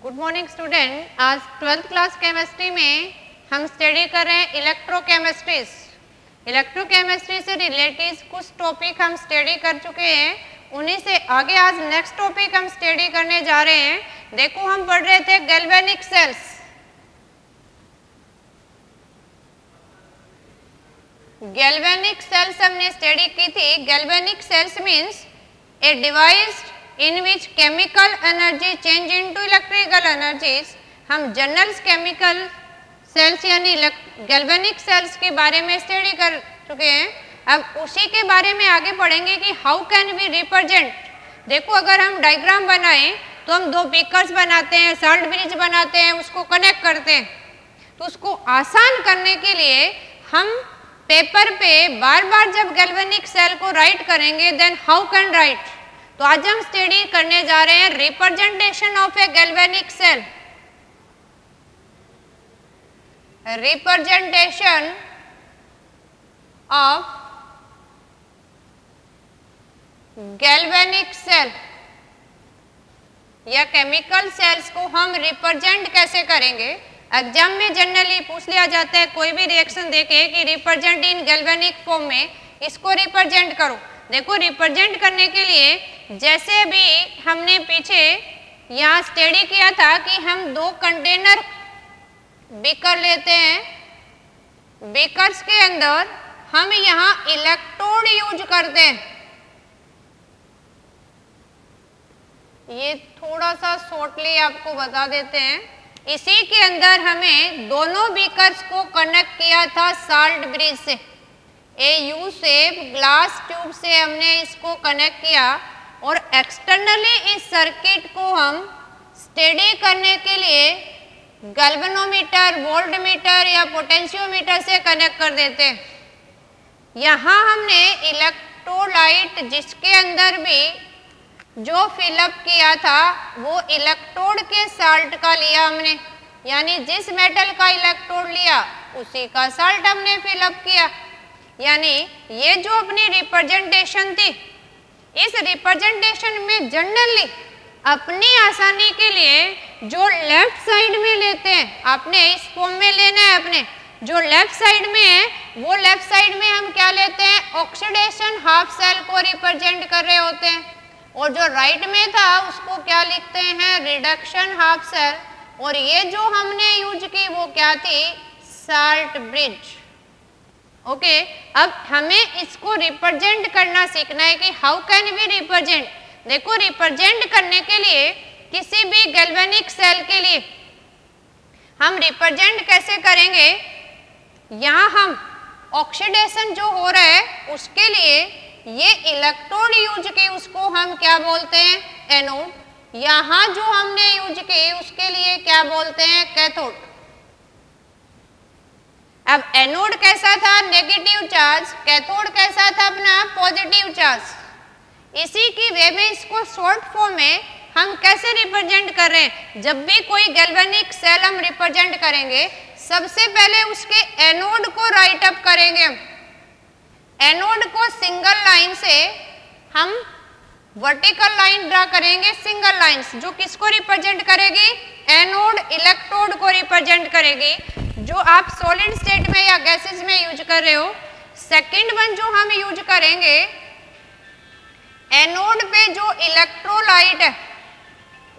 Good morning student, आज 12th class chemistry में हम स्टडी कर रहे हैं इलेक्ट्रोकेमिस्ट्रीज। इलेक्ट्रोकेमिस्ट्री से रिलेटेड कुछ टॉपिक हम स्टडी कर चुके हैं, उन्हीं से आगे आज नेक्स्ट टॉपिक हम स्टडी करने जा रहे हैं। देखो हम पढ़ रहे थे गैल्वेनिक सेल्स। गैल्वेनिक सेल्स हमने स्टडी की थी। Galvanic sales means a device in which chemical energy change into electrical energies। हम जनरल केमिकल सेल्स यानी गैल्वेनिक सेल्स के बारे में स्टडी कर चुके हैं। अब उसी के बारे में आगे पढ़ेंगे कि हाउ कैन वी रिप्रेजेंट। देखो अगर हम डायग्राम बनाएं तो हम दो बीकर्स बनाते हैं, साल्ट ब्रिज बनाते हैं, उसको कनेक्ट करते हैं। तो उसको आसान करने के लिए हम पेपर पे बार बार जब गैल्वेनिक सेल को राइट करेंगे देन हाउ कैन राइट। तो आज हम स्टडी करने जा रहे हैं representation of a galvanic cell. Representation of galvanic cell या केमिकल सेल्स को हम रिप्रेजेंट कैसे करेंगे। एग्जाम में जनरली पूछ लिया जाता है कोई भी रिएक्शन देके कि रिप्रेजेंट इन गैल्वेनिक फॉर्म में इसको रिप्रेजेंट करो। देखो रिप्रेजेंट करने के लिए जैसे भी हमने पीछे यहाँ स्टडी किया था कि हम दो कंटेनर बीकर लेते हैं, बीकर्स के अंदर हम यहाँ इलेक्ट्रोड यूज करते हैं। ये थोड़ा सा शॉर्टली आपको बता देते हैं। इसी के अंदर हमें दोनों बीकर्स को कनेक्ट किया था साल्ट ब्रिज से। ए यू शेप ग्लास ट्यूब से हमने इसको कनेक्ट किया और एक्सटर्नली इस सर्किट को हम स्टडी करने के लिए गैल्वेनोमीटर, वोल्टमीटर या पोटेंशियोमीटर से कनेक्ट कर देते हैं। यहाँ हमने इलेक्ट्रोलाइट जिसके अंदर भी जो फिलअप किया था वो इलेक्ट्रोड के साल्ट का लिया हमने, यानी जिस मेटल का इलेक्ट्रोड लिया उसी का साल्ट हमने फिलअप किया। यानी ये जो अपनी रिप्रेजेंटेशन थी, इस रिप्रेजेंटेशन में जनरली अपनी आसानी के लिए जो लेफ्ट साइड में लेते हैं, आपने इस फॉर्म में लेना है। अपने जो लेफ्ट साइड में है वो लेफ्ट साइड में हम क्या लेते हैं, ऑक्सीडेशन हाफ सेल को रिप्रेजेंट कर रहे होते हैं। और जो राइट में था उसको क्या लिखते हैं, रिडक्शन हाफ सेल। और ये जो हमने यूज की वो क्या थी, साल्ट ब्रिज। ओके, अब हमें इसको रिप्रेजेंट करना सीखना है कि हाउ कैन वी रिप्रेजेंट। देखो रिप्रेजेंट करने के लिए किसी भी गैल्वेनिक सेल के लिए हम रिप्रेजेंट कैसे करेंगे। यहाँ हम ऑक्सीडेशन जो हो रहा है उसके लिए ये इलेक्ट्रोड यूज की उसको हम क्या बोलते हैं, एनोड। यहाँ जो हमने यूज की उसके लिए क्या बोलते हैं, कैथोड। अब एनोड कैसा था, नेगेटिव चार्ज, कैथोड कैसा था अपना पॉजिटिव चार्ज। इसी की वे में इसको शॉर्ट फॉर्म में हम कैसे रिप्रेजेंट कर रहे हैं। जब भी कोई गैल्वेनिक सेल हम रिप्रेजेंट करेंगे सबसे पहले उसके एनोड को राइट अप करेंगे। हम एनोड को सिंगल लाइन से हम वर्टिकल लाइन ड्रा करेंगे, सिंगल लाइंस, जो किसको रिप्रेजेंट करेगी, एनोड इलेक्ट्रोड को रिप्रेजेंट करेगी, जो आप सॉलिड स्टेट में या गैसेस में यूज कर रहे हो। सेकंड वन जो हम यूज करेंगे, एनोड पे जो इलेक्ट्रोलाइट है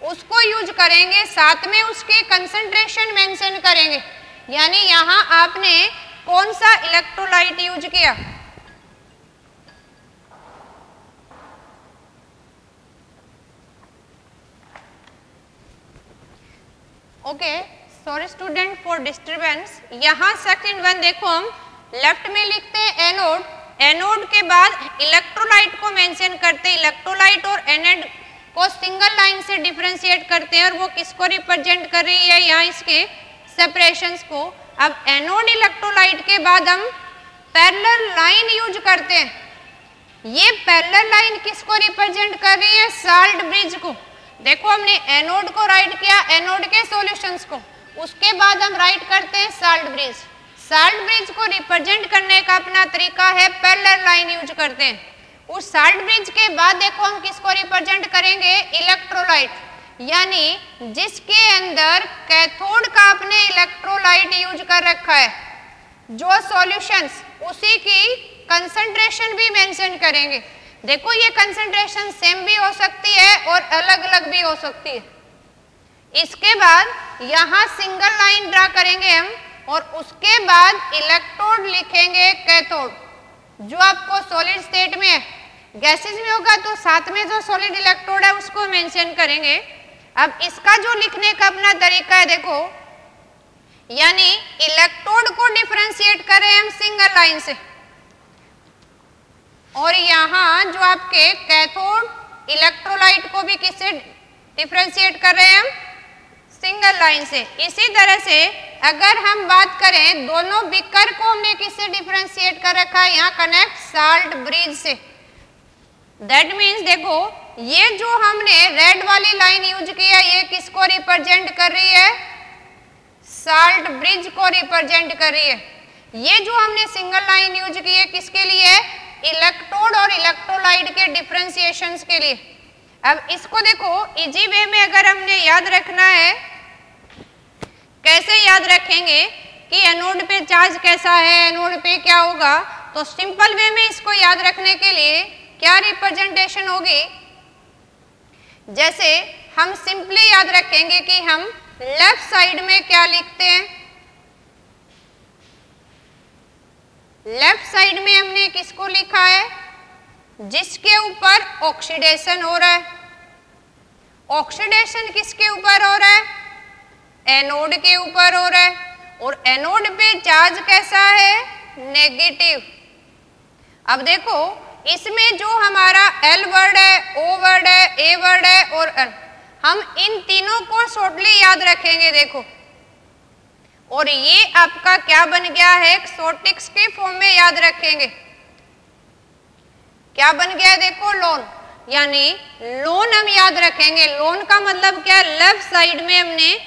उसको यूज करेंगे, साथ में उसकी कंसंट्रेशन मेंशन करेंगे। यानी यहाँ आपने कौन सा इलेक्ट्रोलाइट यूज किया। Okay, sorry student for disturbance. यहाँ सेकंड वन देखो हम लेफ्ट में लिखते हैं एनोड, एनोड के बाद इलेक्ट्रोलाइट को मेंशन करते हैं। इलेक्ट्रोलाइट और एनोड को सिंगल लाइन से डिफरेंशिएट करते हैं और वो किसको रिप्रेजेंट कर रही है, यहाँ इसके सेपरेशंस को। अब एनोड इलेक्ट्रोलाइट के बाद हम पैरेलल लाइन यूज करते हैं। ये पैरेलल लाइन किसको रिप्रेजेंट कर रही है, साल्ट ब्रिज को। देखो हमने एनोड को राइट किया, एनोड के सॉल्यूशंस को, उसके बाद हम राइट करते हैं साल्ट ब्रिज। साल्ट ब्रिज को रिप्रेजेंट करने का अपना तरीका है पैरेलल लाइन यूज करते हैं। उस साल्ट ब्रिज के बाद देखो हम किसको रिप्रेजेंट करेंगे, इलेक्ट्रोलाइट। यानी जिसके अंदर कैथोड का आपने इलेक्ट्रोलाइट यूज कर रखा है, जो सॉल्यूशंस उसी की कंसंट्रेशन भी मेंशन करेंगे। देखो ये कंसंट्रेशन सेम भी हो सकती है और अलग अलग भी हो सकती है। इसके बाद यहाँ सिंगल लाइन ड्रा करेंगे हम और उसके बाद इलेक्ट्रोड लिखेंगे कैथोड, जो आपको सॉलिड स्टेट में है। गैसेज में होगा तो साथ में जो सॉलिड इलेक्ट्रोड है उसको मेंशन करेंगे। अब इसका जो लिखने का अपना तरीका है देखो, यानी इलेक्ट्रोड को डिफरेंशिएट करें हम सिंगल लाइन से और यहाँ जो आपके कैथोड इलेक्ट्रोलाइट को भी किससे डिफरेंशिएट कर रहे हैं हम, सिंगल लाइन से। इसी तरह से अगर हम बात करें दोनों बीकर को हमने किससे डिफरेंशिएट कर रखा है, यहाँ कनेक्ट साल्ट ब्रिज से। दैट मीन्स देखो ये जो हमने रेड वाली लाइन यूज की है ये किसको रिप्रेजेंट कर रही है, साल्ट ब्रिज को रिप्रेजेंट कर रही है। ये जो हमने सिंगल लाइन यूज की है किसके लिए, इलेक्ट्रोड और इलेक्ट्रोलाइट के डिफरेंशिएशंस के लिए। अब इसको देखो इजी वे में अगर हमने याद रखना है, कैसे याद रखेंगे कि एनोड पे चार्ज कैसा है, एनोड पे क्या होगा, तो सिंपल वे में इसको याद रखने के लिए क्या रिप्रेजेंटेशन होगी, जैसे हम सिंपली याद रखेंगे कि हम लेफ्ट साइड में क्या लिखते हैं, लेफ्ट साइड में हमने किसको लिखा है, जिसके ऊपर ऑक्सीडेशन हो रहा है। ऑक्सीडेशन किसके ऊपर हो रहा है, एनोड के ऊपर हो रहा है और एनोड पे चार्ज कैसा है, नेगेटिव। अब देखो इसमें जो हमारा L वर्ड है, O वर्ड है, A वर्ड है और N, हम इन तीनों को शॉर्टली याद रखेंगे देखो, और ये आपका क्या बन गया है, एक्सोटिक्स के फॉर्म में याद रखेंगे। क्या बन गया है देखो, लोन, यानी लोन हम याद रखेंगे। लोन का मतलब क्या है, लेफ्ट साइड में हमने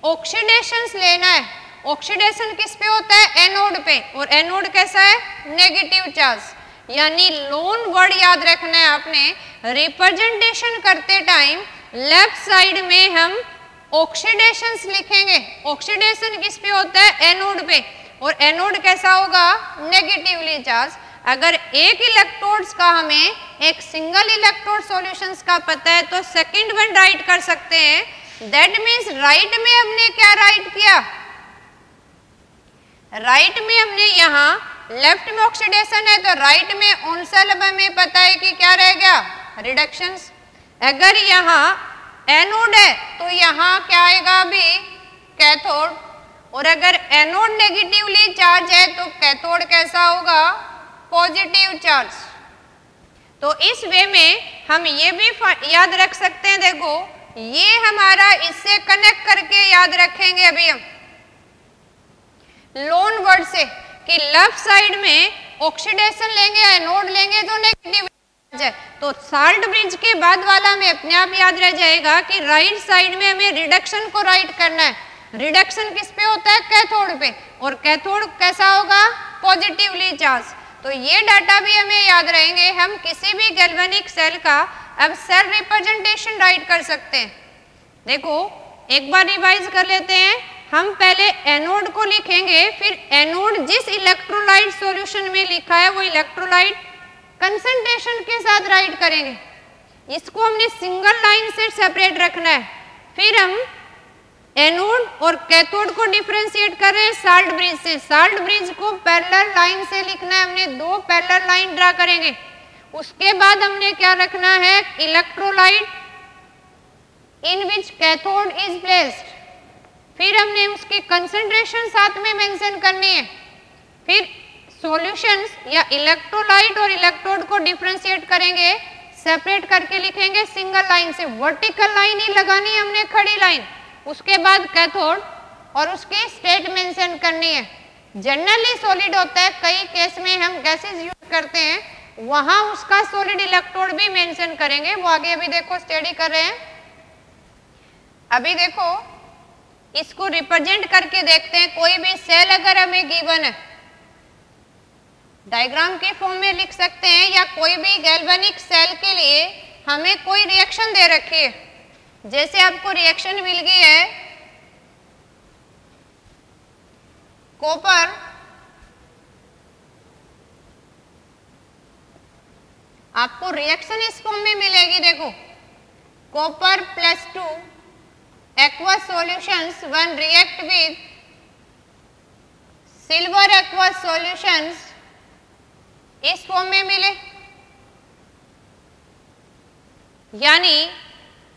ऑक्सीडेशंस लेना है। ऑक्सीडेशन किस पे होता है, एनोड पे, और एनोड कैसा है, नेगेटिव चार्ज। यानी लोन वर्ड याद रखना है आपने। रिप्रेजेंटेशन करते टाइम लेफ्ट साइड में हम ऑक्सीडेशंस लिखेंगे। ऑक्सीडेशन किस पे होता है, एनोड पे, और एनोड कैसा होगा, नेगेटिवली चार्ज। अगर एक इलेक्ट्रोड्स का हमें एक सिंगल इलेक्ट्रोड सॉल्यूशंस का पता है तो सेकंड वन राइट कर सकते हैं। दैट मीन्स राइट में हमने क्या राइट किया, राइट में हमने यहाँ लेफ्ट में ऑक्सीडेशन है तो राइट में ऑन सेल हमें पता है कि क्या रह गया, रिडक्शंस। अगर यहाँ एनोड है तो यहाँ क्या आएगा अभी, कैथोड, और अगर एनोड नेगेटिवली चार्ज है तो कैथोड कैसा होगा, पॉजिटिव चार्ज। तो इस वे में हम ये भी याद रख सकते हैं, देखो ये हमारा इससे कनेक्ट करके याद रखेंगे अभी हम लोन वर्ड से, कि लेफ्ट साइड में ऑक्सीडेशन लेंगे, एनोड लेंगे तो नेगेटिव चार्ज है, तो साल्ट ब्रिज के बाद वाला में अपने आप याद रह जाएगा कि राइट साइड में हमें रिडक्शन को राइट करना है। रिडक्शन किस पे होता है, कैथोड पे, और कैथोड कैसा होगा, पॉजिटिवली चार्ज। तो ये डाटा भी हमें याद रहेंगे। हम किसी भी गैल्वेनिक सेल का अब सेल रिप्रेजेंटेशन राइट कर सकते हैं। देखो एक बार रिवाइज कर लेते हैं। हम पहले एनोड को लिखेंगे, फिर एनोड जिस इलेक्ट्रोलाइट सॉल्यूशन में लिखा है वो इलेक्ट्रोलाइट कंसंट्रेशन के साथ राइट करेंगे। इसको हमने सिंगल लाइन से सेपरेट रखना है। फिर हम एनोड और कैथोड को डिफरेंशिएट कर रहे हैं साल्ट ब्रिज से। साल्ट ब्रिज को पैरेलल लाइन से लिखना है, हमने दो पैरेलल लाइन ड्रा करेंगे। उसके बाद हमने क्या रखना है, electrolyte in which cathode is placed. फिर हमने उसकी कंसंट्रेशन साथ में मेंशन करनी है। फिर सॉल्यूशंस या इलेक्ट्रोलाइट और इलेक्ट्रोड को डिफरेंशिएट करेंगे, सेपरेट करके लिखेंगे सिंगल लाइन से। वर्टिकल लाइन ही लगानी है हमने, खड़ी लाइन। उसके बाद कैथोड और उसकी स्टेट मेंशन करनी है। जनरली सॉलिड होता है, कई केस में हम गैसेस यूज करते हैं, वहां उसका सॉलिड इलेक्ट्रोड भी मेंशन करेंगे। वो आगे अभी देखो स्टडी कर रहे हैं। अभी देखो इसको रिप्रेजेंट करके देखते हैं। कोई भी सेल अगर हमें गिवन है, डायग्राम के फॉर्म में लिख सकते हैं, या कोई भी गैल्वेनिक सेल के लिए हमें कोई रिएक्शन दे रखी है, जैसे आपको रिएक्शन मिल गई है कॉपर, आपको रिएक्शन इस फॉर्म में मिलेगी। देखो copper plus 2 aqueous solutions when react with silver aqueous solutions इस फॉर्म में मिले। यानी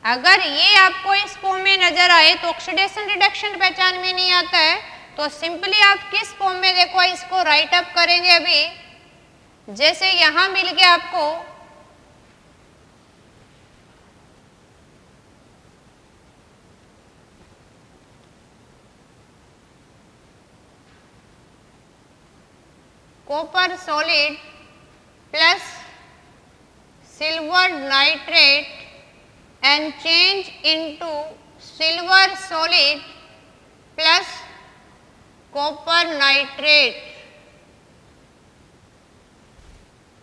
अगर ये आपको इस फॉर्म में नजर आए तो ऑक्सीडेशन रिडक्शन पहचान में नहीं आता है, तो सिंपली आप किस फॉर्म में देखो इसको राइट अप करेंगे। अभी जैसे यहां मिल गया आपको copper solid plus silver nitrate and change into silver solid plus copper nitrate।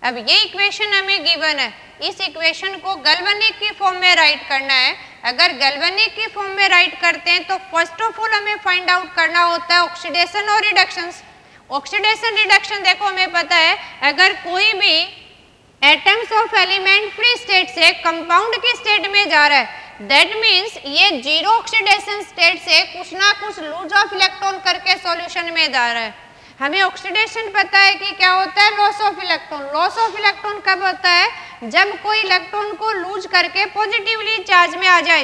अब ये इक्वेशन हमें गिवन है, इस इक्वेशन को गैल्वेनिक की फॉर्म में राइट करना है। अगर गैल्वेनिक की फॉर्म में राइट करते हैं तो फर्स्ट ऑफ ऑल हमें फाइंड आउट करना होता है ऑक्सीडेशन और रिडक्शन। ऑक्सीडेशन रिडक्शन देखो हमें पता है, अगर कोई भी atoms of element free state से कंपाउंड की स्टेट में जा रहा है, दैट मीन्स ये जीरो ऑक्सीडेशन स्टेट से कुछ ना कुछ लूज ऑफ इलेक्ट्रॉन करके सॉल्यूशन में जा रहा है। हमें ऑक्सीडेशन पता है कि क्या होता है, loss of electron. Loss of electron कब होता है, जब कोई इलेक्ट्रॉन को लूज करके पॉजिटिवली चार्ज में आ जाए।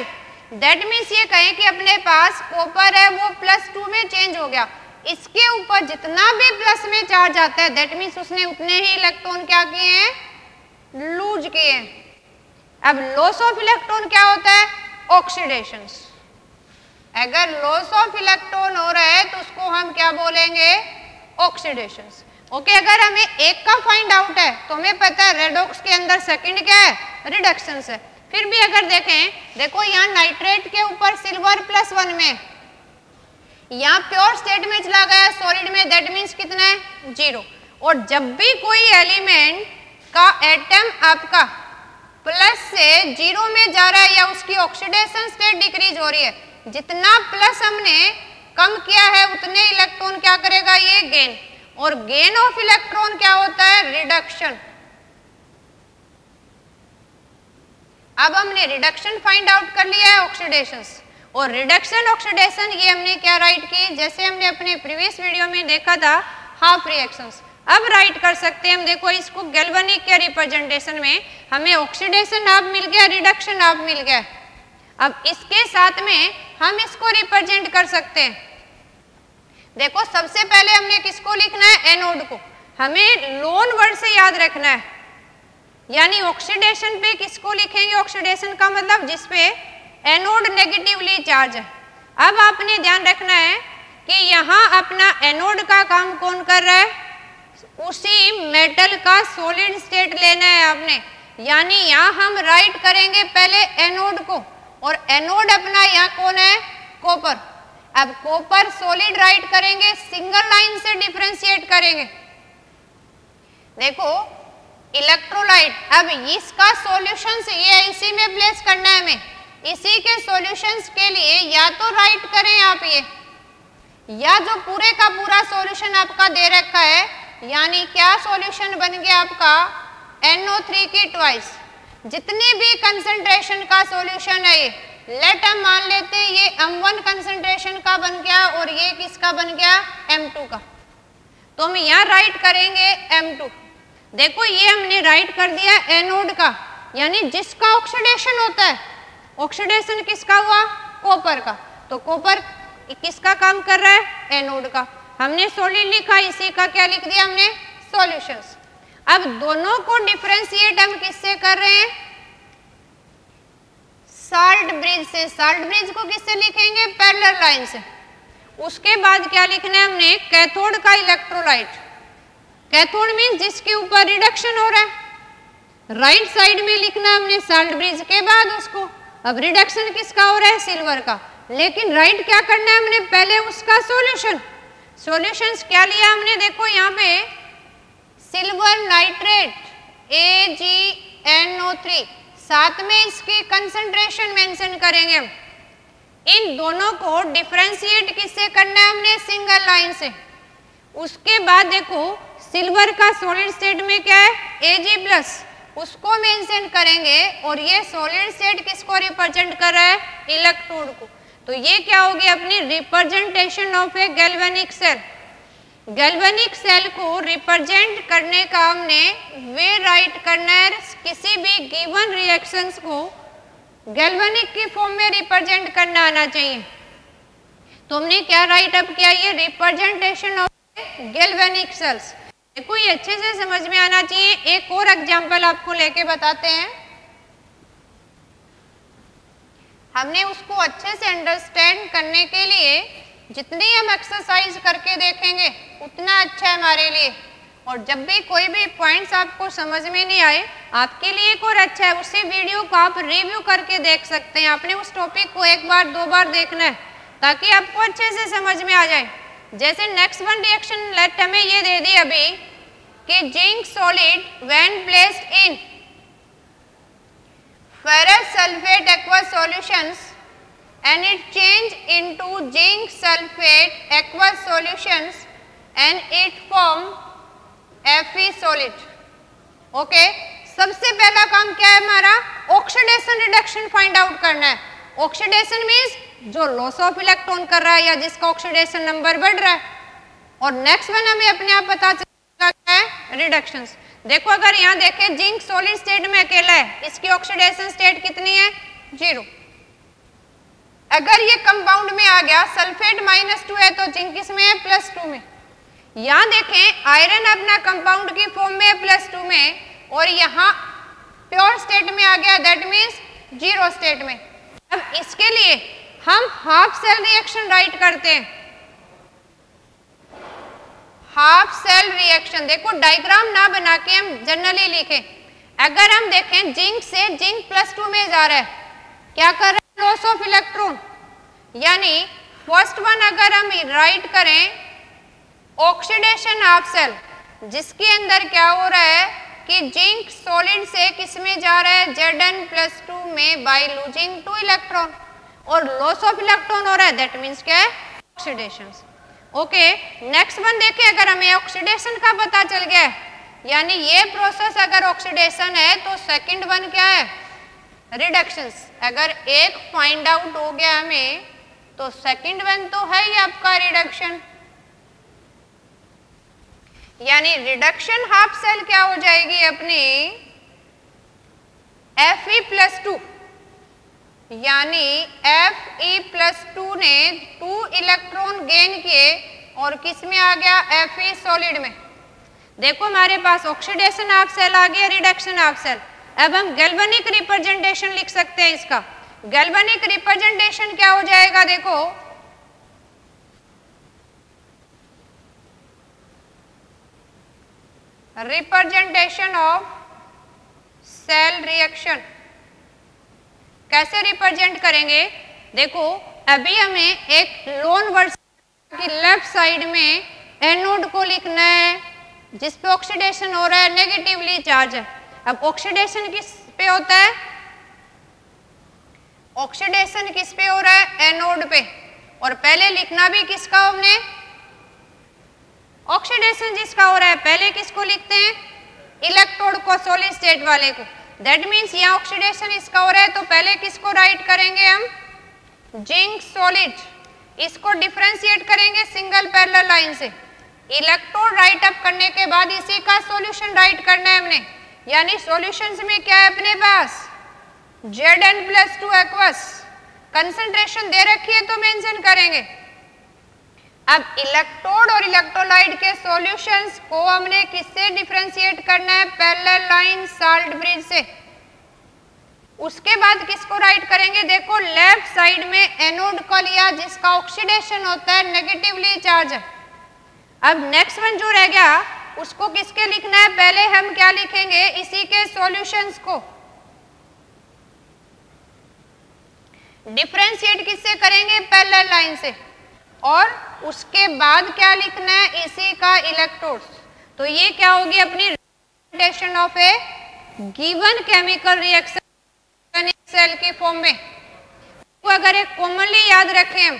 दैट मीन्स ये कहें कि अपने पास कॉपर है वो +2 में चेंज हो गया, इसके ऊपर जितना भी प्लस में चार्ज आता है दैट मीन्स उसने उतने ही इलेक्ट्रॉन क्या किए हैं, लूज किए। अब लॉस ऑफ इलेक्ट्रॉन क्या होता है, ऑक्सीडेशन। अगर लॉस ऑफ इलेक्ट्रॉन हो रहा है तो उसको हम क्या बोलेंगे, ऑक्सीडेशन। ओके, अगर हमें एक का फाइंड आउट है तो हमें पता है रेडॉक्स के अंदर सेकंड क्या है, रिडक्शन है। फिर भी अगर देखें, देखो यहाँ नाइट्रेट के ऊपर सिल्वर +1 में, यहाँ प्योर स्टेट में चला गया सॉलिड में, दैट मीन्स कितना है, 0। और जब भी कोई एलिमेंट का एटम आपका प्लस से 0 में जा रहा है या उसकी ऑक्सीडेशन स्टेट डिक्रीज हो रही है, जितना प्लस हमने कम किया है उतने इलेक्ट्रॉन क्या करेगा, ये गेन। और गेन ऑफ इलेक्ट्रॉन क्या होता है, रिडक्शन। अब हमने रिडक्शन फाइंड आउट कर लिया है ऑक्सीडेशन, और रिडक्शन ऑक्सीडेशन ये हमने क्या राइट की, जैसे हमने अपने प्रीवियस वीडियो में देखा था हाफ रिएक्शंस। अब राइट कर सकते हैं हम, देखो इसको गैल्वेनिक के रिप्रेजेंटेशन में हमें ऑक्सीडेशन हाफ मिल गया, रिडक्शन हाफ मिल गया। अब इसके साथ में हम इसको रिप्रेजेंट कर सकते हैं। देखो सबसे पहले हमने किसको लिखना है, एनोड को। हमें लोन वर्ड से याद रखना है, यानी ऑक्सीडेशन पे किसको लिखेंगे, ऑक्सीडेशन का मतलब जिसपे एनोड नेगेटिवली चार्ज है। अब आपने ध्यान रखना है कि यहाँ अपना एनोड का काम कौन कर रहा है, उसी मेटल का सॉलिड स्टेट लेना है आपने। यानी यहाँ हम राइट करेंगे पहले एनोड को, और एनोड अपना यहाँ कौन है, कॉपर। अब कॉपर सॉलिड राइट करेंगे, सिंगल लाइन से डिफरेंशिएट करेंगे। देखो इलेक्ट्रोलाइट, अब इसका सॉल्यूशंस ये इसी में प्लेस करना है हमें। इसी के सॉल्यूशंस के लिए या तो राइट करें आप ये, या जो पूरे का पूरा सॉल्यूशन आपका दे रखा है, यानी क्या सॉल्यूशन बन गया आपका, NO3 की ट्वाइस। जितने भी कंसंट्रेशन का सॉल्यूशन है ये, लेट हम मान लेते हैं ये M1 कंसंट्रेशन का बन गया और ये किसका बन गया, M2 का। तो हम यहाँ राइट करेंगे M2। देखो ये हमने राइट कर दिया एनोड का, यानी जिसका ऑक्सीडेशन होता है। ऑक्सीडेशन किसका हुआ, कॉपर का। तो कॉपर किसका काम कर रहा है, एनोड का। हमने सॉलिड लिखा, इसी का क्या लिख दिया हमने, सॉल्यूशंस। अब दोनों को डिफरेंशिएट हम किससे कर रहे हैं, साल्ट ब्रिज से। साल्ट ब्रिज को किससे लिखेंगे, पैरेलल लाइन से। उसके बाद क्या लिखना है हमने, कैथोड का इलेक्ट्रोलाइट। कैथोड मीन जिसके ऊपर रिडक्शन हो रहा है, राइट साइड में लिखना हमने साल्ट ब्रिज के बाद उसको। अब रिडक्शन किसका हो रहा है, सिल्वर का। लेकिन राइट क्या करना है हमने, पहले उसका सॉल्यूशन। सॉल्यूशंस क्या लिया हमने, देखो यहाँ पे सिल्वर नाइट्रेट AgNO3, साथ में इसकी कंसंट्रेशन मेंशन करेंगे हम। इन दोनों को डिफरेंशिएट किससे करना है हमने? सिंगल लाइन से। उसके बाद देखो सिल्वर का सॉलिड स्टेट में क्या है? Ag+, उसको मेंशन करेंगे और ये सॉलिड स्टेट किसको रिप्रेजेंट कर रहा है? इलेक्ट्रोड को। तो ये क्या होगी अपनी representation of a galvanic cell. Galvanic cell को रिप्रेजेंट करने का हमने वे राइट करना है, किसी भी गिवन रिएक्शंस को गैल्वेनिक की फॉर्म में रिप्रेजेंट करना आना चाहिए। तो हमने क्या राइट अप किया? ये रिप्रेजेंटेशन ऑफ गैल्वेनिक सेल्स। देखो ये अच्छे से समझ में आना चाहिए। एक और एग्जांपल आपको लेके बताते हैं, हमने उसको अच्छे से अंडरस्टैंड करने के लिए जितनी हम एक्सरसाइज करके देखेंगे उतना अच्छा है हमारे लिए। और जब भी कोई भी पॉइंट्स आपको समझ में नहीं आए, आपके लिए एक और अच्छा है, उसी वीडियो को आप रिव्यू करके देख सकते हैं। आपने उस टॉपिक को एक बार दो बार देखना है ताकि आपको अच्छे से समझ में आ जाए। जैसे नेक्स्ट वन रिएक्शन लेट हमें ये दे दी अभी कि zinc solid when placed in ferrous sulfate aqueous solutions and it change into zinc sulfate aqueous solutions and it form Fe solid। Okay, सबसे पहला काम क्या है हमारा? ऑक्सीडेशन रिडक्शन फाइंड आउट करना है। ऑक्सीडेशन मीन्स जो लॉस ऑफ इलेक्ट्रॉन कर रहा है या जिसका ऑक्सीडेशन नंबर बढ़ रहा है। और नेक्स्ट वन हमें अपने आप पता चलेगा क्या है? रिडक्शंस। देखो अगर यहाँ देखें जिंक सॉलिड स्टेट में अकेला है, इसकी ऑक्सीडेशन स्टेट कितनी है? 0। अगर ये कंपाउंड में आ गया सल्फेट -2 है तो जिंक किसमें है? +2 में। यहाँ देखें आयरन अपना कंपाउंड की फॉर्म में +2 में और यहाँ प्योर स्टेट में आ गया, दैट मीन्स 0 स्टेट में। अब इसके लिए हम हाफ सेल रिएक्शन राइट करते हैं। हाफ सेल रिएक्शन, देखो डायग्राम ना बना के हम जनरली लिखें। अगर हम देखें जिंक से जिंक +2 में जा रहा है, क्या कर रहा है? Loss of electron. यानी फर्स्ट वन अगर हम राइट करें ऑक्सीडेशन हाफ सेल, जिसके अंदर क्या हो रहा है कि जिंक सॉलिड से किस में जा रहा है? Zn+2 में बाय लूजिंग 2 इलेक्ट्रॉन और लॉस ऑफ इलेक्ट्रॉन हो रहा है, दैट मीन्स क्या है? ऑक्सीडेशन। ओके, नेक्स्ट वन देखें, अगर हमें ऑक्सीडेशन का पता चल गया है, यानी ये प्रोसेस अगर ऑक्सीडेशन है तो सेकंड वन क्या है? रिडक्शंस। अगर एक फाइंड आउट हो गया हमें तो सेकंड वन तो है ही आपका रिडक्शन। यानी रिडक्शन हाफ सेल क्या हो जाएगी अपनी? Fe+2, यानी Fe+2 ने 2 इलेक्ट्रॉन गेन किए और किस में आ गया? Fe सॉलिड में। देखो हमारे पास ऑक्सीडेशन हाफ सेल आ गया, रिडक्शन हाफ सेल। अब हम गैल्वेनिक रिप्रेजेंटेशन लिख सकते हैं इसका। गैल्वेनिक रिप्रेजेंटेशन क्या हो जाएगा? देखो रिप्रेजेंटेशन ऑफ सेल रिएक्शन कैसे रिप्रेजेंट करेंगे? देखो अभी हमें एक लोन वर्सेस की लेफ्ट साइड में एनोड को लिखना है जिस पे ऑक्सीडेशन हो रहा है, नेगेटिवली चार्ज है। अब ऑक्सीडेशन किस पे होता है? ऑक्सीडेशन किस पे हो रहा है? एनोड पे। और पहले लिखना भी किसका हमने? ऑक्सीडेशन जिसका हो रहा है पहले किसको लिखते हैं? इलेक्ट्रोड को, सॉलिड स्टेट वाले को। दैट मीन्स यहाँ ऑक्सीडेशन इसका हो रहा है तो पहले किसको राइट करेंगे हम? Zinc solid. इसको डिफरेंशिएट करेंगे सिंगल पैरेलल लाइन से। इलेक्ट्रोड राइट अप करने के बाद इसी का सॉल्यूशन राइट करना है हमने। यानी सॉल्यूशंस में क्या है अपने पास? Zn+2 aqueous. कंसंट्रेशन दे रखी है तो मेंशन करेंगे। अब इलेक्ट्रोड और इलेक्ट्रोलाइट के सॉल्यूशंस को हमने किससे डिफरेंशिएट करना है? पैरेलल लाइन साल्ट ब्रिज से। उसके बाद किसको राइट करेंगे? देखो लेफ्ट साइड में एनोड को लिया जिसका ऑक्सीडेशन होता है, नेगेटिवली चार्ज है। अब नेक्स्ट वन जो रह गया उसको किसके लिखना है? पहले हम क्या लिखेंगे? इसी के सॉल्यूशंस को डिफरेंशिएट किससे करेंगे? पैरेलल लाइन से। और उसके बाद क्या लिखना है? इसी का इलेक्ट्रोड्स। तो ये क्या होगी अपनी representation of a given chemical reaction cell की फॉर्म में। तो अगर एक कॉमनली याद रखें,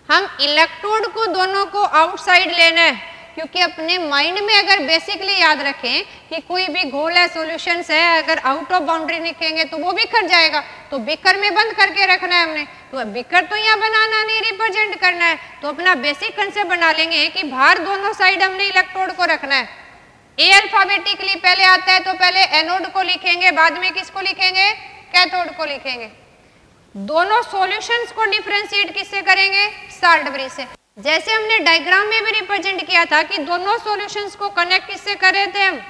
हम इलेक्ट्रोड को दोनों को आउटसाइड लेना है, क्योंकि अपने माइंड में अगर बेसिकली याद रखें कि कोई भी घोल है, सॉल्यूशंस है, अगर आउट ऑफ बाउंड्री लिखेंगे तो वो बिखर जाएगा, तो बिकर में बंद करके रखना है हमने। तो बिकर तो यहाँ बनाना नहीं, रिप्रेजेंट करना है, तो अपना बेसिक कंसेप्ट बना लेंगे कि बाहर दोनों साइड हमने इलेक्ट्रोड को रखना है। ए अल्फाबेटिकली पहले आता है, तो पहले एनोड को लिखेंगे, बाद में किसको लिखेंगे, कैथोड को लिखेंगे। दोनों सॉल्यूशंस को डिफरेंशिएट किससे करेंगे, साल्ट ब्रिज से। जैसे हमने डायग्राम में भी रिप्रेजेंट किया था कि दोनों सॉल्यूशंस को कनेक्ट किससे कर रहे थे हम,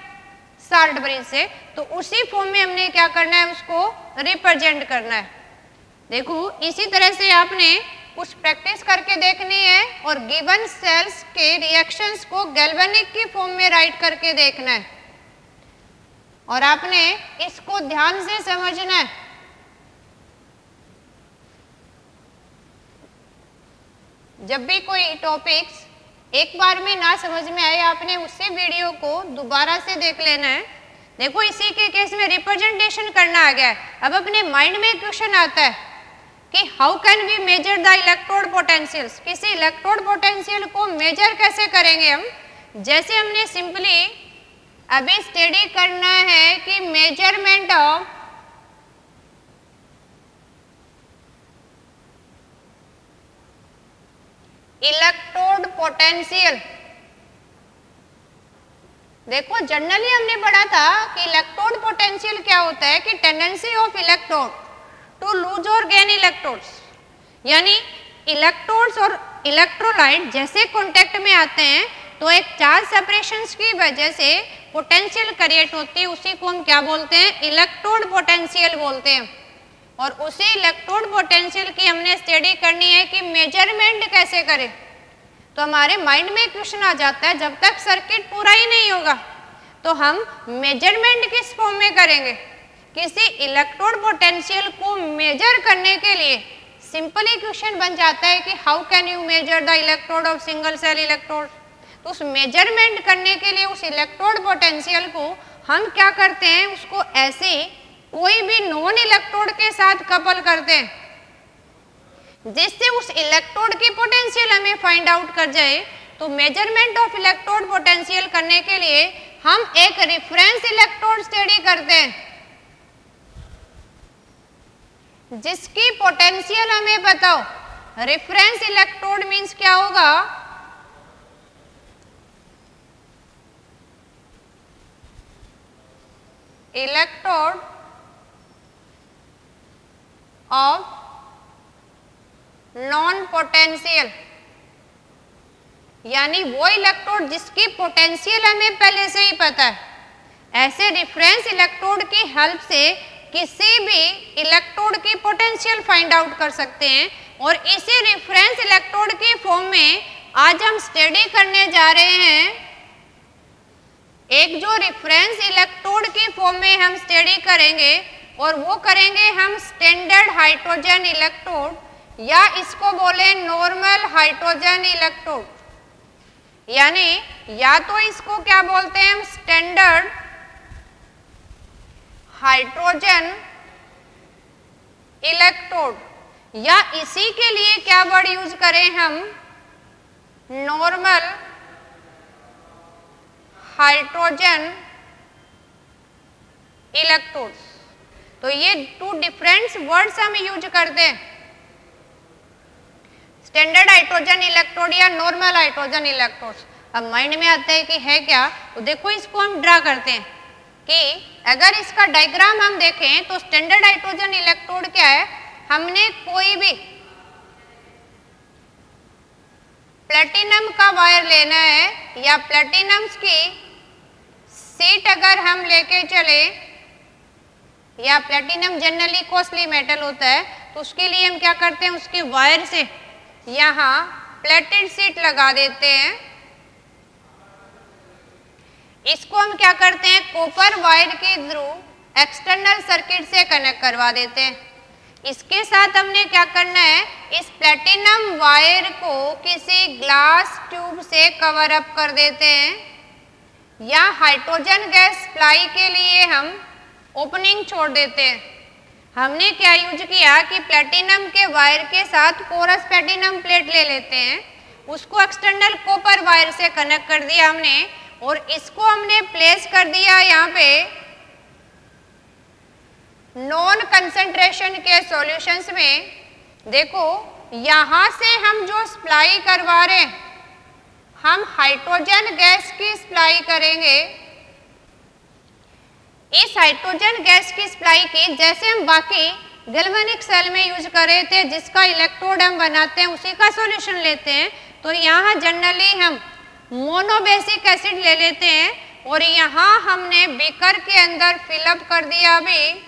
साल्ट ब्रिज से, तो उसी फॉर्म में हमने क्या करना है, उसको रिप्रेजेंट करना है। देखो इसी तरह से आपने कुछ प्रैक्टिस करके देखनी है और गिवन सेल्स के रिएक्शंस को गैल्वेनिक की फॉर्म में राइट करके देखना है, और आपने इसको ध्यान से समझना है। जब भी कोई टॉपिक्स एक बार में ना समझ में आए, आपने उससे वीडियो को दोबारा से देख लेना है। देखो इसी के केस में रिप्रेजेंटेशन करना आ गया है। अब अपने माइंड में क्वेश्चन आता है कि how can we measure the electrode potentials, किसी इलेक्ट्रोड पोटेंशियल को मेजर कैसे करेंगे हम। जैसे हमने सिंपली अभी स्टडी करना है कि मेजरमेंट ऑफ इलेक्ट्रोड पोटेंशियल। देखो जनरली हमने पढ़ा था कि इलेक्ट्रोड पोटेंशियल क्या होता है कि tendency of electrode to lose और गेन इलेक्ट्रोड्स, यानी इलेक्ट्रोड्स और इलेक्ट्रोलाइट जैसे कांटेक्ट में आते हैं तो एक चार्ज सेपरेशंस की वजह से पोटेंशियल क्रिएट होती है, उसी को हम क्या बोलते हैं, इलेक्ट्रोड पोटेंशियल बोलते हैं। और उसी इलेक्ट्रोड पोटेंशियल की हमने स्टडी करनी है कि मेजरमेंट कैसे करें। तो हमारे माइंड में क्वेश्चन आ जाता है, जब तक सर्किट पूरा ही नहीं होगा तो हम मेजरमेंट किस फॉर्म में करेंगे। किसी इलेक्ट्रोड पोटेंशियल को मेजर करने के लिए सिंपली क्वेश्चन बन जाता है कि how can you measure the electrode of single cell electrode. तो उस मेजरमेंट करने के लिए उस इलेक्ट्रोड पोटेंशियल को हम क्या करते हैं, उसको ऐसे कोई भी नॉन इलेक्ट्रोड के साथ कपल करते हैं, जिससे उस इलेक्ट्रोड की पोटेंशियल हमें फाइंड आउट कर जाए। तो मेजरमेंट ऑफ इलेक्ट्रोड पोटेंशियल करने के लिए हम एक रेफरेंस इलेक्ट्रोड स्टडी करते हैं, जिसकी पोटेंशियल हमें पता हो। रेफरेंस इलेक्ट्रोड मींस क्या होगा, इलेक्ट्रोड ऑफ नॉन पोटेंशियल, यानी वो इलेक्ट्रोड जिसकी पोटेंशियल हमें पहले से ही पता है। ऐसे रेफरेंस इलेक्ट्रोड की हेल्प से किसी भी इलेक्ट्रोड की पोटेंशियल फाइंड आउट कर सकते हैं। और इसी रेफरेंस इलेक्ट्रोड की फॉर्म में आज हम स्टडी करने जा रहे हैं। एक जो रेफरेंस इलेक्ट्रोड की फॉर्म में हम स्टडी करेंगे और वो करेंगे हम स्टैंडर्ड हाइड्रोजन इलेक्ट्रोड, या इसको बोले नॉर्मल हाइड्रोजन इलेक्ट्रोड, यानी या तो इसको क्या बोलते हैं हम स्टैंडर्ड हाइड्रोजन इलेक्ट्रोड, या इसी के लिए क्या वर्ड यूज करें हम, नॉर्मल हाइड्रोजन इलेक्ट्रोड्स। तो ये टू डिफरेंट वर्ड्स हम यूज करते हैं, स्टैंडर्ड हाइड्रोजन इलेक्ट्रोड या नॉर्मल हाइड्रोजन इलेक्ट्रोड्स। अब माइंड में आता है कि है क्या, तो देखो इसको हम ड्रा करते हैं कि अगर इसका डायग्राम हम देखें तो स्टैंडर्ड हाइड्रोजन इलेक्ट्रोड क्या है, हमने कोई भी प्लेटिनम का वायर लेना है या प्लेटिनम्स की सीट अगर हम लेके चले, या प्लेटिनम जनरली कॉस्टली मेटल होता है, तो उसके लिए हम क्या करते हैं, उसके वायर से यहाँ प्लेटेड सीट लगा देते हैं। इसको हम क्या करते हैं, कॉपर वायर के थ्रू एक्सटर्नल सर्किट से कनेक्ट करवा देते हैं। इसके साथ हमने क्या करना है, इस प्लेटिनम वायर को किसी ग्लास ट्यूब से कवर अप कर देते हैं, या हाइड्रोजन गैस सप्लाई के लिए हम ओपनिंग छोड़ देते हैं। हमने क्या यूज किया कि प्लेटिनम के वायर के साथ पोरस प्लेटिनम प्लेट ले लेते हैं, उसको एक्सटर्नल कॉपर वायर से कनेक्ट कर दिया हमने और इसको हमने प्लेस कर दिया यहाँ पे नॉन कंसंट्रेशन के सॉल्यूशंस में। देखो यहाँ से हम जो सप्लाई करवा रहे हैं, हम हाइड्रोजन गैस की सप्लाई करेंगे। इस हाइड्रोजन गैस की सप्लाई की जैसे हम बाकी गैल्वेनिक सेल में यूज कर रहे थे, जिसका इलेक्ट्रोड हम बनाते हैं उसी का सॉल्यूशन लेते हैं, तो यहाँ जनरली हम मोनोबेसिक एसिड ले लेते हैं और यहाँ हमने बीकर के अंदर फिलअप कर दिया अभी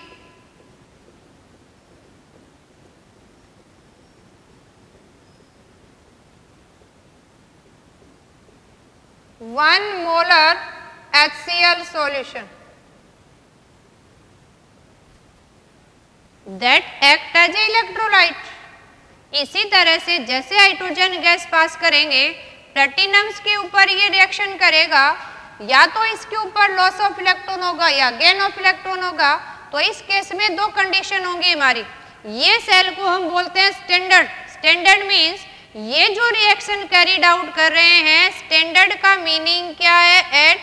1 molar HCl solution that act as electrolyte। इसी तरह से जैसे हाइड्रोजन गैस पास करेंगे, प्लेटिनम्स के ऊपर ये रिएक्शन करेगा, या तो इसके ऊपर लॉस ऑफ इलेक्ट्रॉन होगा या गेन ऑफ इलेक्ट्रॉन होगा। तो इस केस में दो कंडीशन होंगी हमारी। ये सेल को हम बोलते हैं स्टैंडर्ड। स्टैंडर्ड मीन्स ये जो रिएक्शन कैरीड आउट कर रहे हैं, स्टैंडर्ड का मीनिंग क्या है, एट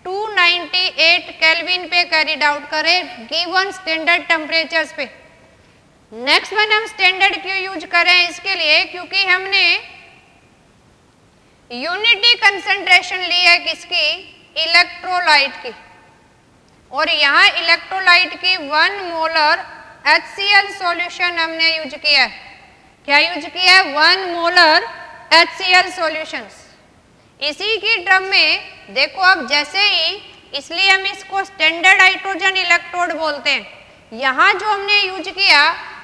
298 केल्विन पे कैरीड आउट करें गिवन स्टैंडर्ड टेम्परेचर्स पे। नेक्स्ट वन हम स्टैंडर्ड क्यों यूज कर रहे हैं, इसके लिए क्योंकि हमने यूनिटी कंसंट्रेशन ली है किसकी, इलेक्ट्रोलाइट की, और यहाँ इलेक्ट्रोलाइट की 1 मोलर HCl सॉल्यूशन हमने यूज किया है। क्या यूज किया है, 1 मोलर HCl सॉल्यूशंस। इसी की ड्रम में देखो अब जैसे ही, इसलिए हम इसको स्टैंडर्ड हाइड्रोजन इलेक्ट्रोड बोलते हैं। यहाँ जो हमने यूज किया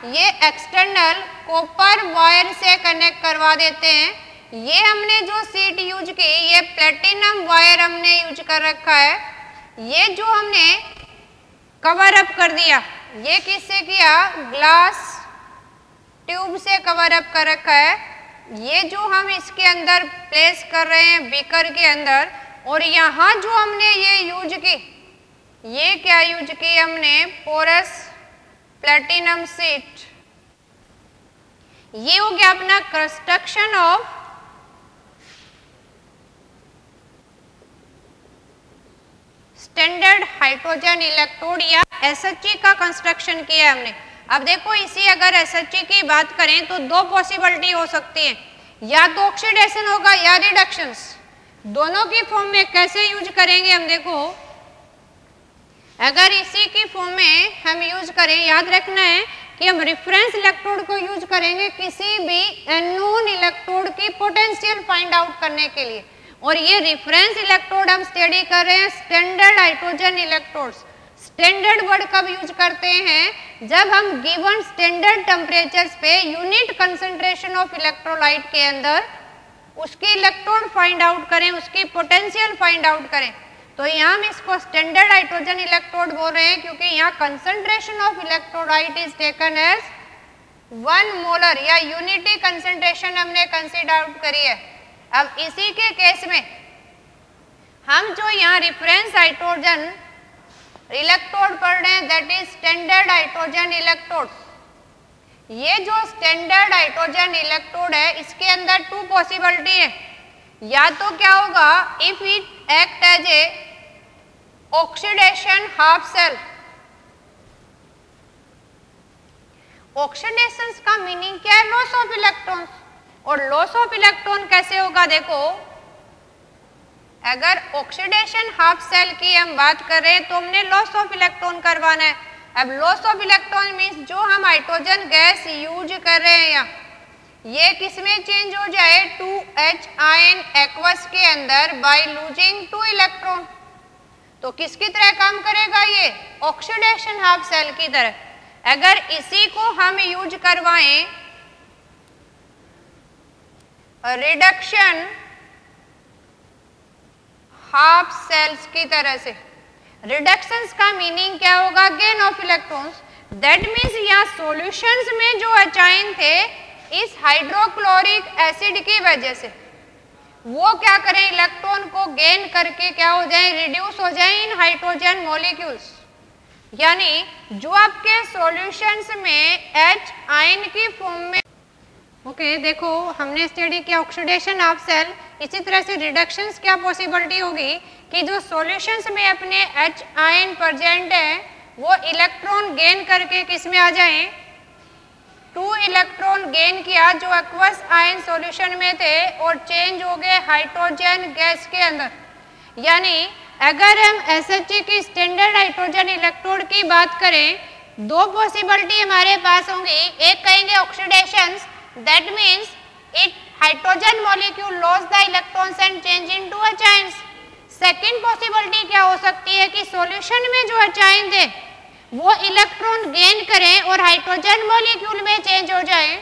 ये एक्सटर्नल कॉपर वायर से कनेक्ट करवा देते हैं। ये हमने जो सीट यूज की ये प्लेटिनम वायर हमने यूज कर रखा है। ये जो हमने कवर अप कर दिया ये किससे किया, ग्लास ट्यूब से कवर अप कर रखा है। ये जो हम इसके अंदर प्लेस कर रहे हैं बीकर के अंदर, और यहाँ जो हमने ये यूज की, ये क्या यूज की हमने, पोरस प्लेटिनम सीट। ये हो गया अपना construction of standard hydrogen electrode या SHE का कंस्ट्रक्शन किया हमने। अब देखो इसी अगर SHE की बात करें तो दो पॉसिबिलिटी हो सकती है, या तो ऑक्सीडेशन होगा या रिडक्शंस। दोनों की फॉर्म में कैसे यूज करेंगे हम, देखो अगर इसी की फॉर्म में हम यूज करें, याद रखना है कि हम रेफरेंस इलेक्ट्रोड को यूज करेंगे किसी भी अननोन इलेक्ट्रोड की पोटेंशियल फाइंड आउट करने के लिए। और ये रेफरेंस इलेक्ट्रोड हम स्टडी कर रहे हैं standard hydrogen electrodes. Standard word कब यूज करते हैं, जब हम गिवन स्टैंडर्ड टेम्परेचर्स पे यूनिट कंसंट्रेशन ऑफ इलेक्ट्रोलाइट के अंदर उसकी इलेक्ट्रोड फाइंड आउट करें, उसकी पोटेंशियल फाइंड आउट करें। तो यहाँ हम इसको स्टैंडर्ड हाइड्रोजन इलेक्ट्रोड बोल रहे हैं क्योंकि यहाँ concentration of electrolyte is taken as 1 molar या यूनिटी कंसंट्रेशन हमने कंसिडर आउट करी है। अब इसी के केस में हम जो यहाँ रेफरेंस हाइड्रोजन इलेक्ट्रोड पढ़ रहे हैं that is standard hydrogen electrode. ये जो स्टैंडर्ड हाइड्रोजन इलेक्ट्रोड है इसके अंदर 2 पॉसिबिलिटी है। या तो क्या होगा, if it act as a oxidation half cell. Oxidation का मीनिंग क्या है, लॉस ऑफ इलेक्ट्रॉन्स। और लॉस ऑफ इलेक्ट्रॉन कैसे होगा, देखो अगर ऑक्सीडेशन हाफ सेल की हम बात कर रहे हैं तो हमने लॉस ऑफ इलेक्ट्रॉन करवाना है। अब लॉस ऑफ इलेक्ट्रॉन मीन्स जो हम हाइड्रोजन गैस यूज कर रहे हैं यहाँ, ये किसमें चेंज हो जाए, 2H आयन एक्वस के अंदर बाय लूजिंग 2 इलेक्ट्रॉन। तो किसकी तरह काम करेगा ये, ऑक्सीडेशन हाफ सेल की तरह। अगर इसी को हम यूज करवाएं रिडक्शन हाफ सेल्स की तरह से, रिडक्शंस का मीनिंग क्या होगा, gain of electrons. That means यहाँ सॉल्यूशंस में जो H आयन थे इस हाइड्रोक्लोरिक एसिड की वजह से वो क्या करें, इलेक्ट्रॉन को गेन करके क्या हो जाए, रिड्यूस हो जाए इन हाइड्रोजन मॉलिक्यूल्स। यानी जो आपके सॉल्यूशंस में H आयन की फॉर्म में ओके देखो हमने स्टडी किया ऑक्सीडेशन ऑफ सेल, इसी तरह से रिडक्शंस क्या पॉसिबिलिटी होगी कि जो सॉल्यूशंस में अपने H आयन प्रेजेंट है वो इलेक्ट्रॉन गेन करके किस में आ जाएं, 2 इलेक्ट्रॉन गेन किया जो एक्वस आयन सॉल्यूशन में थे और चेंज हो गए हाइड्रोजन गैस के अंदर। यानी अगर हम SHG की स्टैंडर्ड हाइड्रोजन इलेक्ट्रोड की बात करें, 2 पॉसिबिलिटी हमारे पास होंगी। एक कहेंगे oxidation, that means it hydrogen molecule loss the electrons and change into H ions. Second possibility क्या हो सकती है कि सॉल्यूशन में जो H आयन थे वो इलेक्ट्रॉन गेन करें और हाइड्रोजन मॉलिक्यूल में चेंज हो जाए।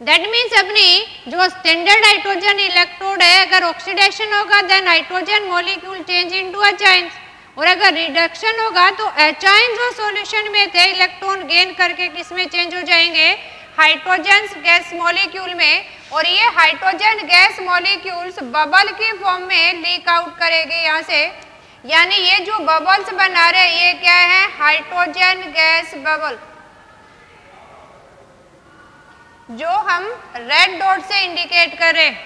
दैट मीन्स अपनी जो स्टैंडर्ड हाइड्रोजन इलेक्ट्रोड है अगर ऑक्सीडेशन होगा then hydrogen molecule change into H ions, और अगर रिडक्शन होगा तो H आयन जो सॉल्यूशन में थे इलेक्ट्रॉन गेन करके किस में चेंज हो जाएंगे, हाइड्रोजन गैस मॉलिक्यूल में, और ये हाइड्रोजन गैस मॉलिक्यूल्स बबल की फॉर्म में लीक आउट करेंगे यहाँ से। यानी ये जो बबल्स बना रहे हैं ये क्या है, हाइड्रोजन गैस बबल, जो हम रेड डॉट से इंडिकेट कर रहे हैं।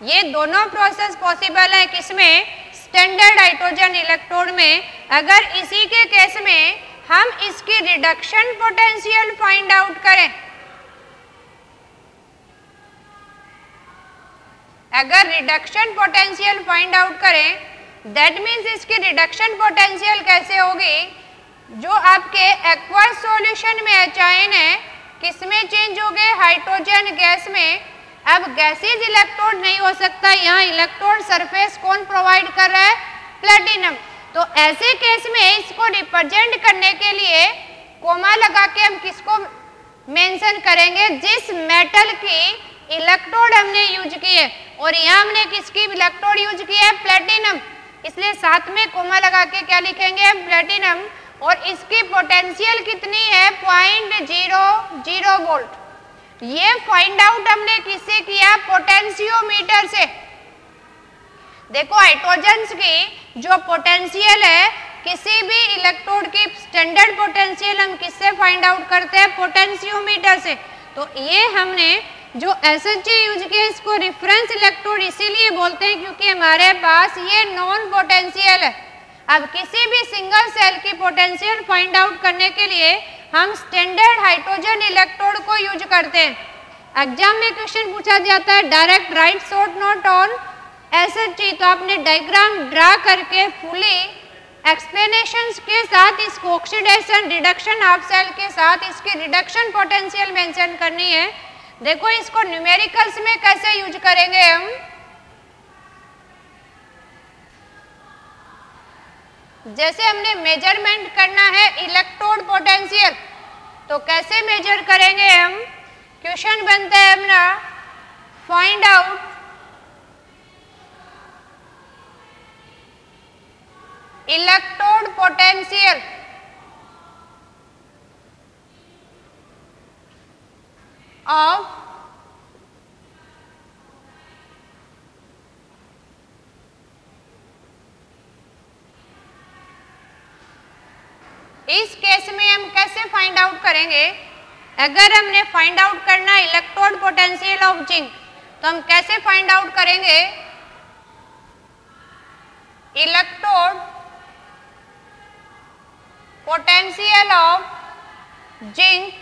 ये दोनों प्रोसेस पॉसिबल है किसमें, स्टैंडर्ड हाइड्रोजन इलेक्ट्रोड में। अगर इसी के केस में हम इसकी रिडक्शन पोटेंशियल फाइंड आउट करें, अगर रिडक्शन पोटेंशियल फाइंड आउट करें दैट मीन्स इसकी रिडक्शन पोटेंशियल कैसे होगी, जो आपके एक्वस सॉल्यूशन में H आयन है किसमें चेंज हो गए, हाइड्रोजन गैस में। अब गैसेज इलेक्ट्रोड नहीं हो सकता, यहाँ इलेक्ट्रोड सरफेस कौन प्रोवाइड कर रहा है, प्लेटिनम। तो ऐसे केस में इसको रिप्रेजेंट करने के लिए कोमा लगा के हम किसको मेंशन करेंगे, जिस मेटल की इलेक्ट्रोड हमने यूज की है, और यहाँ हमने किसकी इलेक्ट्रोड यूज की है, प्लेटिनम, इसलिए साथ में कोमा लगा के क्या लिखेंगे, प्लेटिनम। और इसकी पोटेंशियल कितनी है, 0.00 वोल्ट। ये फाइंड आउट हमने किससे किया, पोटेंशियोमीटर से। देखो हाइड्रोजन्स की जो पोटेंशियल है किसी भी इलेक्ट्रोड की स्टैंडर्ड पोटेंशियल हम किससे फाइंड आउट करते हैं, पोटेंशियोमीटर से। तो ये हमने जो SHG यूज किया इसको रेफरेंस इलेक्ट्रोड इसीलिए बोलते हैं क्योंकि हमारे पास ये नॉन पोटेंशियल है। अब किसी भी सिंगल सेल की पोटेंशियल फाइंड आउट करने के लिए हम स्टैंडर्ड हाइड्रोजन इलेक्ट्रोड को यूज करते हैं। एग्जाम में क्वेश्चन पूछा जाता है direct right short note on SHG, तो आपने डायग्राम ड्रा करके फुली एक्सप्लेनेशंस के साथ इसको ऑक्सीडेशन रिडक्शन ऑफ सेल के साथ इसकी रिडक्शन पोटेंशियल मेंशन करनी है। देखो इसको न्यूमेरिकल्स में कैसे यूज करेंगे हम, जैसे हमने मेजरमेंट करना है इलेक्ट्रोड पोटेंशियल, तो कैसे मेजर करेंगे हम, क्वेश्चन बनता है अपना find out electrode potential of इस केस में हम कैसे फाइंड आउट करेंगे, अगर हमने फाइंड आउट करना इलेक्ट्रोड पोटेंशियल ऑफ जिंक तो हम कैसे फाइंड आउट करेंगे, electrode potential of zinc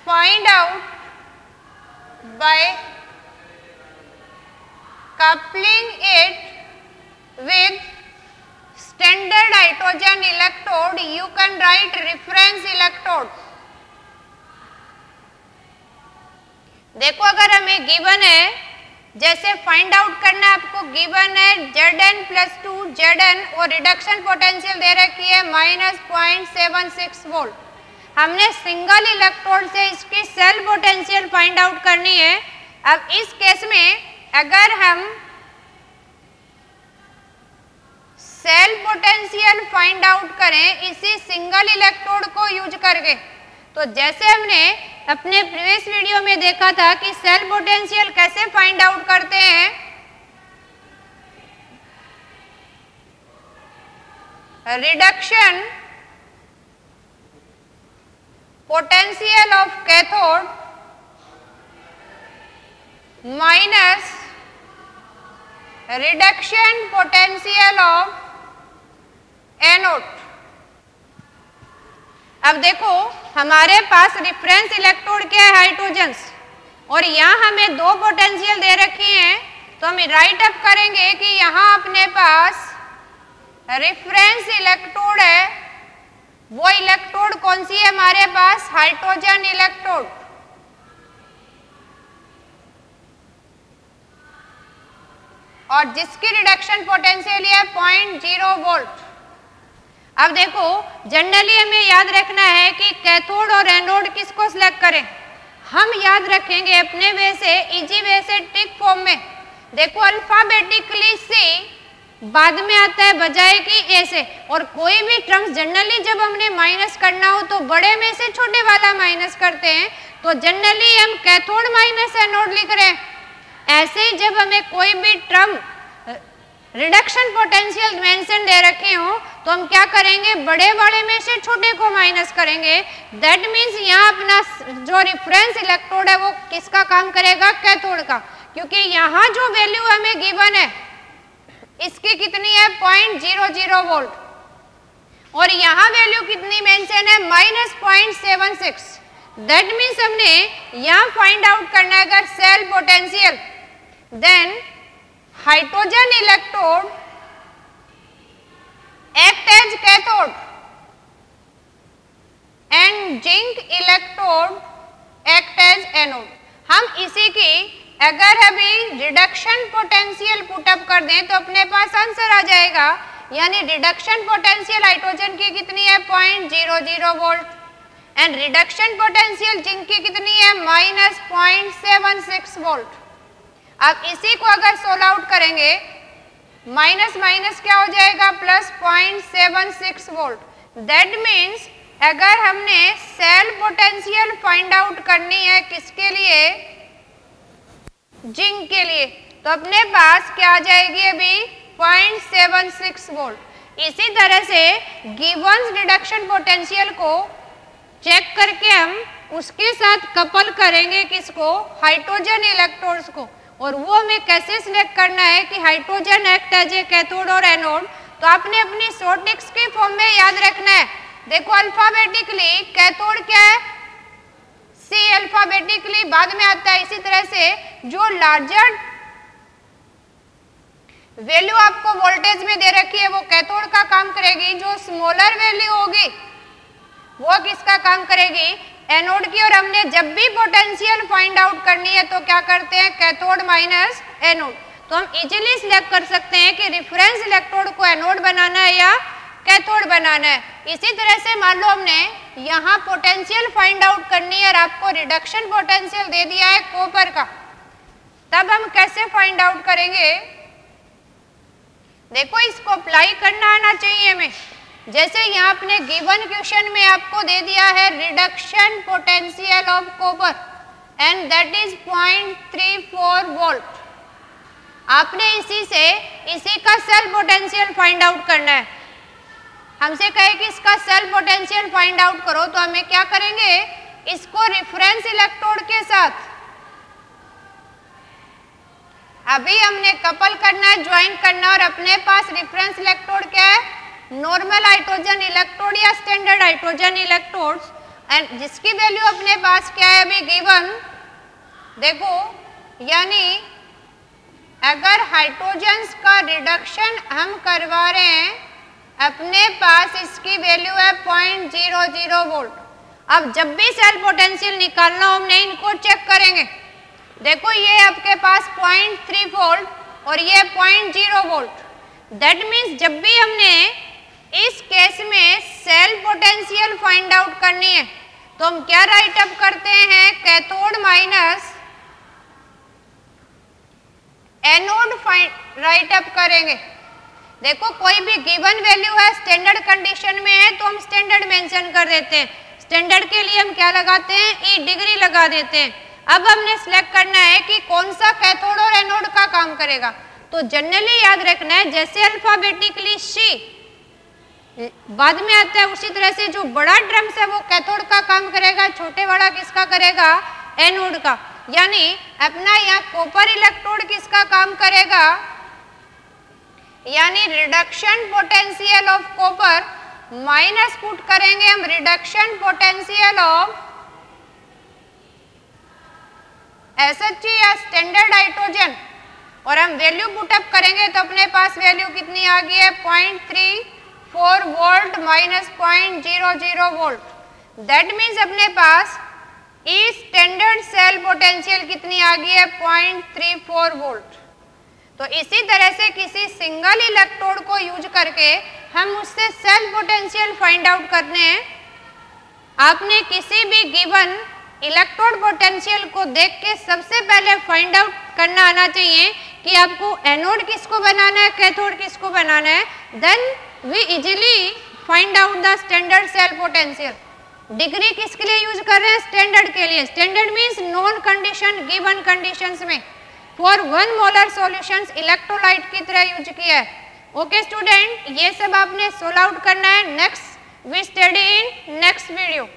find out by coupling it with standard hydrogen electrode, you can write reference electrode। देखो अगर हमें गिवन है, जैसे फाइंड आउट करना है आपको, गिवन है Zn+2 Zn और रिडक्शन पोटेंशियल दे रखी है -0.76 वोल्ट। हमने सिंगल इलेक्ट्रोड से इसकी सेल पोटेंशियल फाइंड आउट करनी है। अब इस केस में अगर हम सेल पोटेंशियल फाइंड आउट करें इसी सिंगल इलेक्ट्रोड को यूज करके, तो जैसे हमने अपने प्रीवियस वीडियो में देखा था कि सेल पोटेंशियल कैसे फाइंड आउट करते हैं, reduction potential of cathode minus reduction potential of anode. अब देखो हमारे पास रिफरेंस इलेक्ट्रोड क्या है, हाइड्रोजन्स, और यहाँ हमें दो पोटेंशियल दे रखी हैं, तो हम राइट अप करेंगे कि यहाँ अपने पास रिफरेंस इलेक्ट्रोड है, वो इलेक्ट्रोड कौन सी है हमारे पास, हाइड्रोजन इलेक्ट्रोड। और जिसकी रिडक्शन पोटेंशियल है 0.0 वोल्ट। अब देखो जनरली हमें याद रखना है कि कैथोड और एनोड किसको सिलेक्ट करें, हम याद रखेंगे अपने वे से, इजी वे से, ट्रिक फॉर्म में। देखो अल्फाबेटिकली सी बाद में आता है बजाय कि ए से, और कोई भी टर्म्स जनरली जब हमने माइनस करना हो तो बड़े में से छोटे वाला माइनस करते हैं, तो जनरली हम कैथोड माइनस एनोड लिख रहे हैं। ऐसे ही जब हमें कोई भी टर्म रिडक्शन पोटेंशियल मेंशन दे रखे हो तो हम क्या करेंगे, बड़े वाले में से छोटे को माइनस करेंगे। दैट मीन्स यहाँ अपना जो रिफरेंस इलेक्ट्रोड है वो किसका काम करेगा, कैथोड का, क्योंकि यहाँ जो वैल्यू हमें गिवन है इसकी कितनी है 0.00 वोल्ट, और यहाँ वैल्यू कितनी मेंशन है -0.76। दैट मीन्स हमने यहाँ फाइंड आउट करना है अगर cell potential, then hydrogen electrode act as cathode and zinc electrode act as anode. हम इसी की अगर अभी रिडक्शन पोटेंशियल पुटअप कर दें तो अपने पास आंसर आ जाएगा, यानी रिडक्शन पोटेंशियल हाइड्रोजन की कितनी है 0.00 volt and reduction potential zinc की कितनी है -0.76 वोल्ट। अब इसी को अगर सोल्व आउट करेंगे माइनस माइनस क्या हो जाएगा +0.76 वोल्ट। दैट मीन्स अगर हमने सेल पोटेंशियल फाइंड आउट करनी है किसके लिए, जिंक के लिए, तो अपने पास क्या आ जाएगी अभी 0.76 वोल्ट। इसी तरह से गिवन रिडक्शन पोटेंशियल को चेक करके हम उसके साथ कपल करेंगे किसको, हाइड्रोजन इलेक्ट्रोड्स को, और वो हमें कैसे सिलेक्ट करना है कि hydrogen act as a cathode और एनोड। तो आपने अपनी शॉर्ट ट्रिक्स के फॉर्म में याद रखना है। देखो अल्फाबेटिकली कैथोड क्या है, सी अल्फाबेटिकली बाद में आता है। इसी तरह से जो लार्जर वैल्यू आपको वोल्टेज में दे रखी है वो कैथोड का काम करेगी, जो स्मॉलर वैल्यू होगी वो किसका काम करेगी, एनोड की। और हमने जब भी पोटेंशियल फाइंड आउट करनी है तो क्या करते हैं, कैथोड माइनस एनोड। तो हम इजीली सिलेक्ट कर सकते हैं कि रिफरेंस इलेक्ट्रोड को एनोड बनाना है या कैथोड बनाना है। इसी तरह से मान लो हमने यहाँ पोटेंशियल फाइंड आउट करनी है और आपको रिडक्शन पोटेंशियल दे दिया है कॉपर का, तब हम कैसे फाइंड आउट करेंगे। देखो इसको अप्लाई करना आना चाहिए हमें। जैसे यहाँ अपने गिवन क्वेश्चन में आपको दे दिया है reduction potential of copper and that is 0.34 volt. आपने इसी का सेल पोटेंशियल फाइंड आउट करना है। हमसे कहे कि इसका सेल पोटेंशियल फाइंड आउट करो, तो हमें क्या करेंगे, इसको रिफरेंस इलेक्ट्रोड के साथ अभी हमने कपल करना है, ज्वाइन करना, और अपने पास रिफरेंस इलेक्ट्रोड क्या है, नॉर्मल हाइड्रोजन इलेक्ट्रोड या स्टैंडर्ड हाइड्रोजन इलेक्ट्रोड्स, एंड जिसकी वैल्यू अपने पास क्या है अभी गिवन। देखो यानी अगर हाइड्रोजन्स का रिडक्शन हम करवा रहे हैं, अपने पास इसकी वैल्यू है 0.00 वोल्ट। अब जब भी सेल पोटेंशियल निकालना हो हमने इनको चेक करेंगे। देखो ये आपके पास 0.3 वोल्ट और ये 0.0 वोल्ट। दैट मीन्स जब भी हमने इस केस में सेल पोटेंशियल फाइंड आउट करनी है तो हम क्या राइट अप करते हैं, cathode minus anode right up करेंगे। देखो कोई भी गिवन वैल्यू है, स्टैंडर्ड कंडीशन में है तो हम स्टैंडर्ड मेंशन कर देते हैं। स्टैंडर्ड के लिए हम क्या लगाते हैं, ई डिग्री लगा देते हैं। अब हमने सिलेक्ट करना है कि कौन सा कैथोड और एनोड का काम करेगा। तो जनरली याद रखना है, जैसे अल्फाबेटिकली सी बाद में आता है। उसी तरह से जो बड़ा ड्रम्स है वो कैथोड का काम करेगा, छोटे वाला किसका करेगा, एनोड का। यानी अपना यहाँ कॉपर इलेक्ट्रोड किसका काम करेगा, यानी reduction potential of copper minus put करेंगे हम रिडक्शन पोटेंशियल ऑफ SH या स्टैंडर्ड हाइड्रोजन, और हम वैल्यू पुटअप करेंगे तो अपने पास वैल्यू कितनी आ गई है 0.34 volt minus 0.00 volt. That means अपने पास ई स्टैंडर्ड सेल पोटेंशियल कितनी आ गई है 0.34 वोल्ट। तो इसी तरह से किसी सिंगल इलेक्ट्रोड को यूज करके हम उससे सेल पोटेंशियल फाइंड आउट करने हैं। आपने किसी भी गिवन इलेक्ट्रोड पोटेंशियल को देख के सबसे पहले फाइंड आउट करना आना चाहिए कि आपको एनोड किसको बनाना है, कैथोड किसको बनाना है। Then we easily find out the standard cell potential. Degree किसके लिए यूज कर रहे हैं, स्टैंडर्ड के लिए। Standard means non condition, given conditions में फॉर 1 मोलर सॉल्यूशंस इलेक्ट्रोलाइट की तरह यूज किया है। ओके स्टूडेंट, ये सब आपने सोल्व आउट करना है। Next we study in next video.